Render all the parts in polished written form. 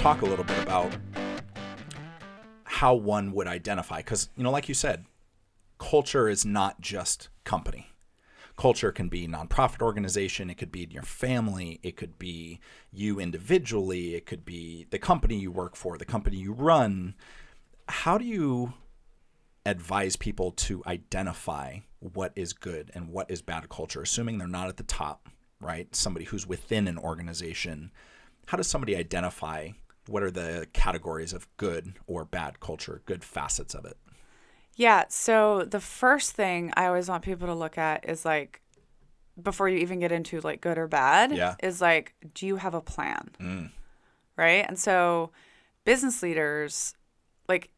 talk a little bit about how one would identify, because, like you said, culture is not just company. Culture can be nonprofit organization. It could be in your family. It could be you individually. It could be the company you work for, the company you run. How do you advise people to identify what is good and what is bad culture, assuming they're not at the top, right? Somebody who's within an organization. How does somebody identify what are the categories of good or bad culture, good facets of it? Yeah. So the first thing I always want people to look at is like, before you even get into like good or bad, is like, do you have a plan? Right? And so business leaders, like,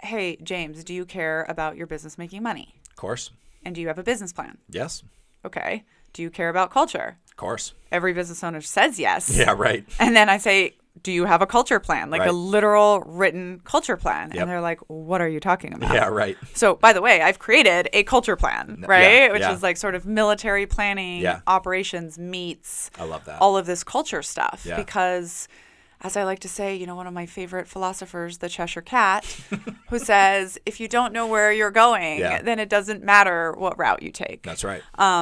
hey, James, do you care about your business making money? Of course. And do you have a business plan? Yes. Okay. Do you care about culture? Of course. Every business owner says yes. Yeah, right. And then I say, do you have a culture plan? Like a literal written culture plan. Yep. And they're like, what are you talking about? Yeah, right. So, by the way, I've created a culture plan, right? Which is like sort of military planning, operations meets I love that. all of this culture stuff. Yeah. Because, as I like to say, one of my favorite philosophers, the Cheshire Cat, who says, if you don't know where you're going, then it doesn't matter what route you take. That's right. I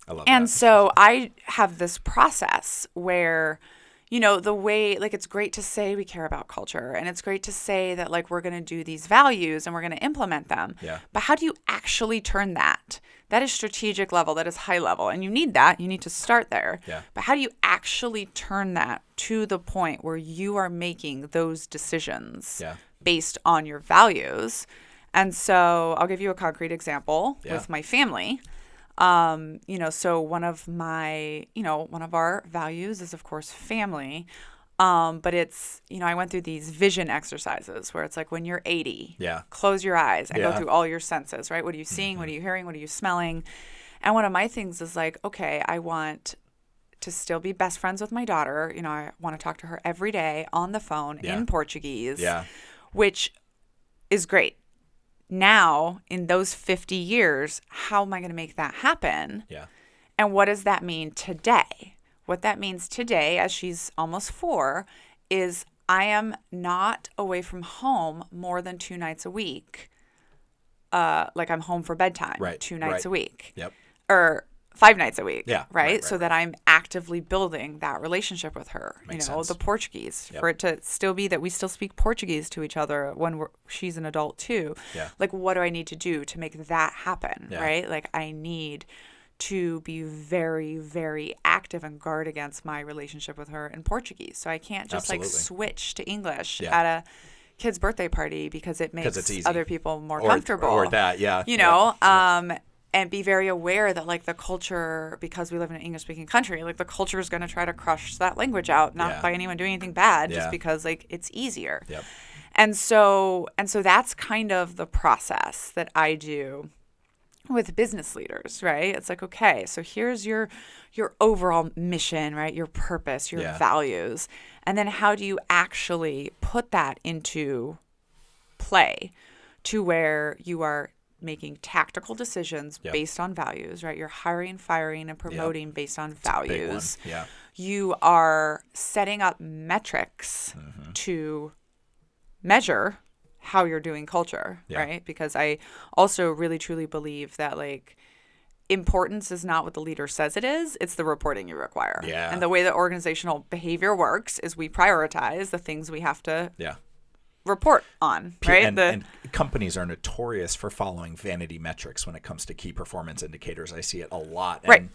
love that. And so I have this process where, the way, like, it's great to say we care about culture, and it's great to say that, like, we're going to do these values and we're going to implement them. Yeah. But how do you actually turn that? That is strategic level. That is high level. And you need that. You need to start there. Yeah. But how do you actually turn that to the point where you are making those decisions based on your values? And so I'll give you a concrete example with my family. So one of our values is, of course, family. But it's, I went through these vision exercises where it's like, when you're 80, close your eyes and go through all your senses, right? What are you seeing? What are you hearing? What are you smelling? And one of my things is like, okay, I want to still be best friends with my daughter. I want to talk to her every day on the phone in Portuguese, which is great. Now, in those 50 years, how am I going to make that happen? Yeah. And what does that mean today? What that means today, as she's almost 4, is I am not away from home more than 2 nights a week. Like I'm home for bedtime 2 nights a week. Yep. Or 5 nights a week. Yeah. Right? So that I'm actively building that relationship with her. Makes sense. The Portuguese. For it to still be that we still speak Portuguese to each other when she's an adult too. Yeah. Like, what do I need to do to make that happen? Yeah. Right? Like, I need to be very, very active and guard against my relationship with her in Portuguese. So I can't just like switch to English at a kid's birthday party because it makes other people more comfortable. Or that, And be very aware that, like, the culture, because we live in an English-speaking country, like, the culture is going to try to crush that language out, not by anyone doing anything bad, just because, like, it's easier. Yep. And so that's kind of the process that I do with business leaders, right? It's like, okay, so here's your overall mission, right? Your purpose, your values. And then how do you actually put that into play to where you are making tactical decisions based on values, right? You're hiring, firing, and promoting based on values. Yeah. You are setting up metrics to measure how you're doing culture, right? Because I also really truly believe that, like, importance is not what the leader says it is. It's the reporting you require. Yeah. And the way that organizational behavior works is we prioritize the things we have to report on, right? And companies are notorious for following vanity metrics when it comes to key performance indicators. I see it a lot. And right.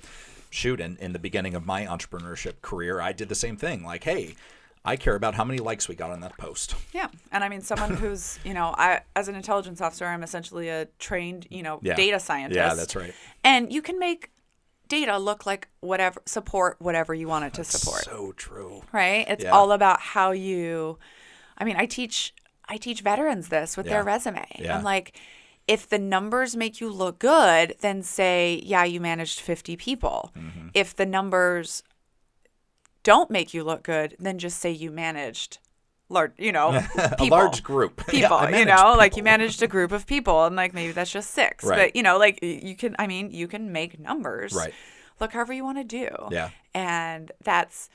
Shoot, in the beginning of my entrepreneurship career, I did the same thing. Like, hey, I care about how many likes we got on that post. Yeah. And I mean, someone who's, I, as an intelligence officer, I'm essentially a trained, data scientist. Yeah, that's right. And you can make data look like support whatever you want it to support. So true. Right? It's all about how I teach veterans this with their resume. Yeah. I'm like, if the numbers make you look good, then say, you managed 50 people. Mm-hmm. If the numbers don't make you look good, then just say you managed people. A large group. People, people. like you managed a group of people, and like maybe that's just 6. Right. But, like you can make numbers. Right. Look however you want to do. Yeah. And that's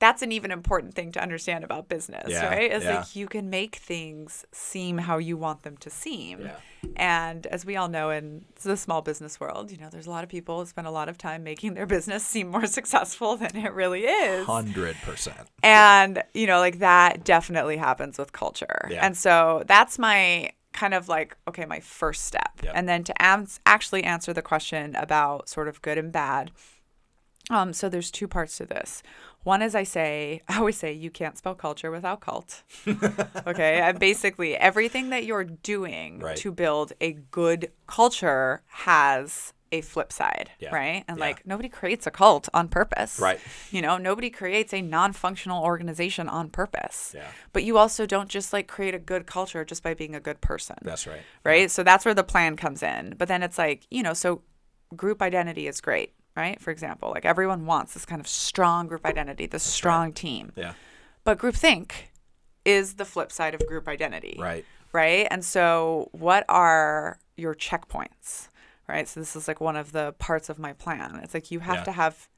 that's an even important thing to understand about business, right? It's yeah. like you can make things seem how you want them to seem. Yeah. And as we all know in the small business world, there's a lot of people who spend a lot of time making their business seem more successful than it really is. 100%. And, like that definitely happens with culture. Yeah. And so that's my kind of like, okay, my first step. Yep. And then to actually answer the question about sort of good and bad. So there's two parts to this. One is I always say you can't spell culture without cult. Okay. And basically everything that you're doing to build a good culture has a flip side, right? And like nobody creates a cult on purpose. Right. Nobody creates a non-functional organization on purpose. Yeah. But you also don't just like create a good culture just by being a good person. That's right. Right? Yeah. So that's where the plan comes in. But then it's like, so group identity is great. Right? For example, like everyone wants this kind of strong group identity, this strong team. Yeah. But groupthink is the flip side of group identity. Right. Right? And so what are your checkpoints? Right? So this is like one of the parts of my plan. It's like you have to have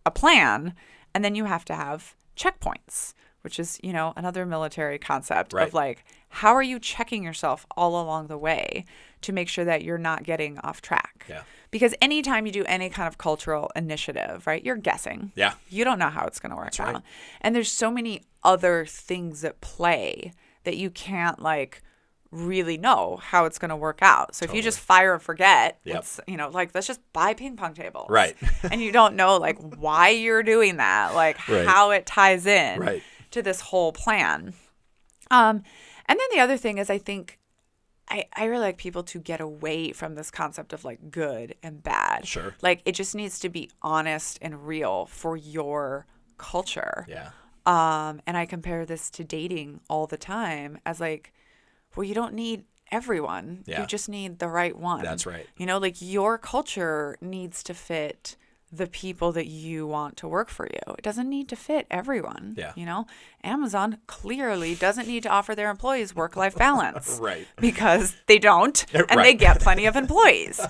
a plan and then you have to have checkpoints, which is, another military concept of like, how are you checking yourself all along the way to make sure that you're not getting off track? Yeah. Because anytime you do any kind of cultural initiative, right, you're guessing. Yeah. You don't know how it's going to work out. Right. And there's so many other things at play that you can't like really know how it's going to work out. So if you just fire and forget, it's, like, let's just buy ping pong tables. Right. And you don't know like why you're doing that, like how it ties in to this whole plan. And then the other thing is I think I really like people to get away from this concept of like good and bad. Sure. Like it just needs to be honest and real for your culture. Yeah. And I compare this to dating all the time as like, well, you don't need everyone. Yeah. You just need the right one. That's right. Like your culture needs to fit the people that you want to work for you. It doesn't need to fit everyone. Yeah. Amazon clearly doesn't need to offer their employees work-life balance. Right. Because they don't, and they get plenty of employees.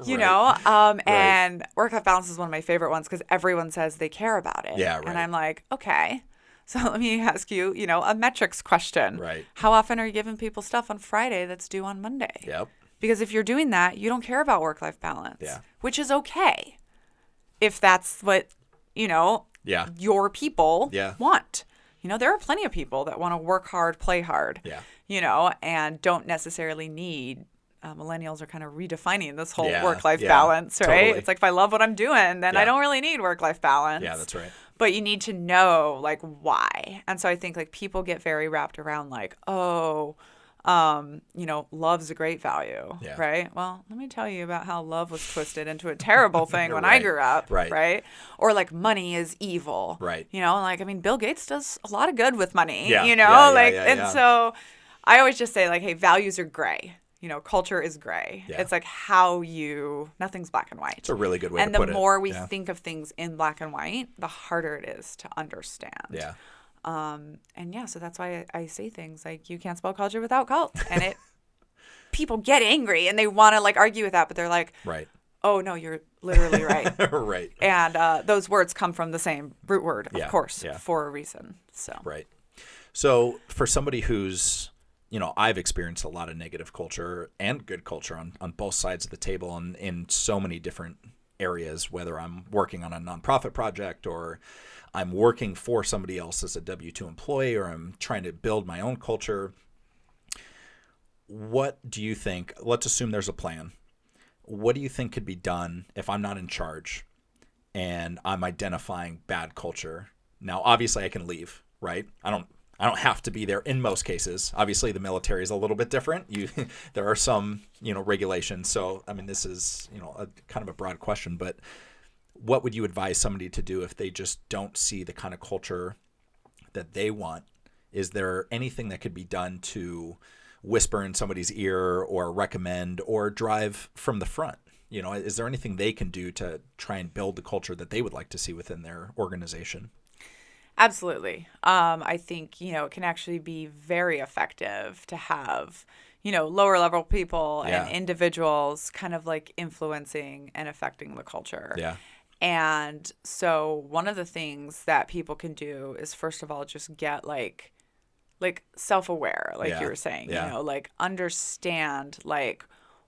And work-life balance is one of my favorite ones because everyone says they care about it. Yeah, right. And I'm like, okay. So let me ask you, a metrics question. Right. How often are you giving people stuff on Friday that's due on Monday? Yep. Because if you're doing that, you don't care about work-life balance. Yeah. Which is okay. If that's what, your people want. There are plenty of people that want to work hard, play hard, and don't necessarily need, millennials are kind of redefining this whole work-life balance, right? Totally. It's like, if I love what I'm doing, then I don't really need work-life balance. Yeah, that's right. But you need to know, like, why. And so I think, like, people get very wrapped around, like, love's a great value, right? Well, let me tell you about how love was twisted into a terrible thing when I grew up, right? Or like money is evil, right? Bill Gates does a lot of good with money, and so I always just say like, hey, values are gray. Culture is gray. Yeah. It's like nothing's black and white. It's a really good way to put it. And the more we think of things in black and white, the harder it is to understand. Yeah. So that's why I say things like you can't spell culture without cult. And people get angry and they want to like argue with that, but they're like, oh no, you're literally right. Right. And those words come from the same root word, of course, for a reason. So for somebody who's, I've experienced a lot of negative culture and good culture on both sides of the table and in so many different areas, whether I'm working on a nonprofit project or I'm working for somebody else as a W-2 employee or I'm trying to build my own culture. What do you think? Let's assume there's a plan. What do you think could be done if I'm not in charge and I'm identifying bad culture? Now, obviously, I can leave, right? I don't have to be there in most cases. Obviously, the military is a little bit different. There are some, regulations. So, this is, a kind of a broad question, but what would you advise somebody to do if they just don't see the kind of culture that they want? Is there anything that could be done to whisper in somebody's ear or recommend or drive from the front? Is there anything they can do to try and build the culture that they would like to see within their organization? Absolutely. I think, it can actually be very effective to have, lower level people and individuals kind of like influencing and affecting the culture. Yeah. And so one of the things that people can do is, first of all, just get like self-aware, like you were saying, like understand like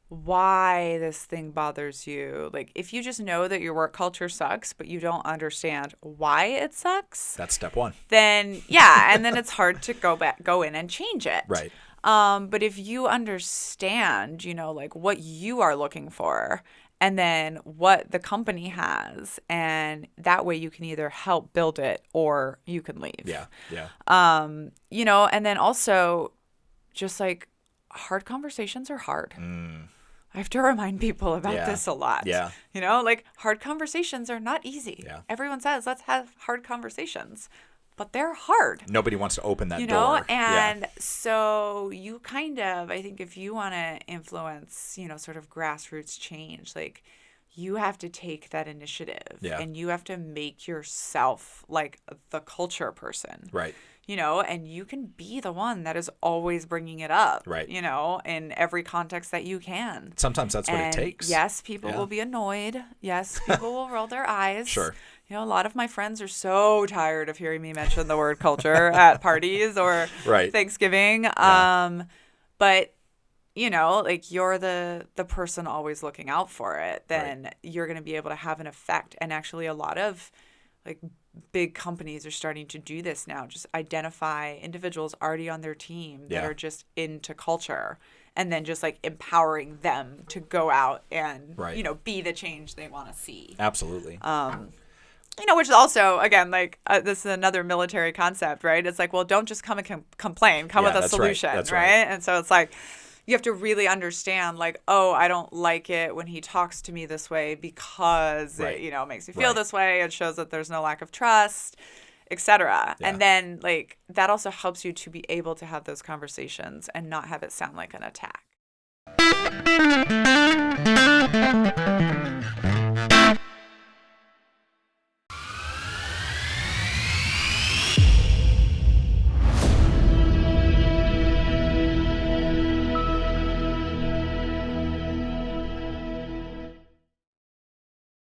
why this thing bothers you. Like if you just know that your work culture sucks, but you don't understand why it sucks, that's step one. Then and then it's hard to go in and change it. Right. But if you understand, like what you are looking for, and then what the company has, and that way you can either help build it or you can leave. Yeah. And then also just like hard conversations are hard. I have to remind people about this a lot. Yeah. Like hard conversations are not easy. Yeah. Everyone says, let's have hard conversations. But they're hard. Nobody wants to open that door. And so you kind of, I think if you want to influence, sort of grassroots change, like you have to take that initiative and you have to make yourself like the culture person. Right. And you can be the one that is always bringing it up, right. In every context that you can. Sometimes that's what it takes. Yes, people will be annoyed. Yes, people will roll their eyes. Sure. A lot of my friends are so tired of hearing me mention the word culture at parties or Thanksgiving. But, like you're the person always looking out for it, then you're going to be able to have an effect. And actually a lot of like big companies are starting to do this now. Just identify individuals already on their team that are just into culture and then just like empowering them to go out and, be the change they want to see. Absolutely. Which is also, again, like this is another military concept, right? It's like, well, don't just come and complain. Come with a solution, right? And so it's like you have to really understand, like, oh, I don't like it when he talks to me this way because it, makes me feel this way. It shows that there's no lack of trust, etc. And then, like, that also helps you to be able to have those conversations and not have it sound like an attack.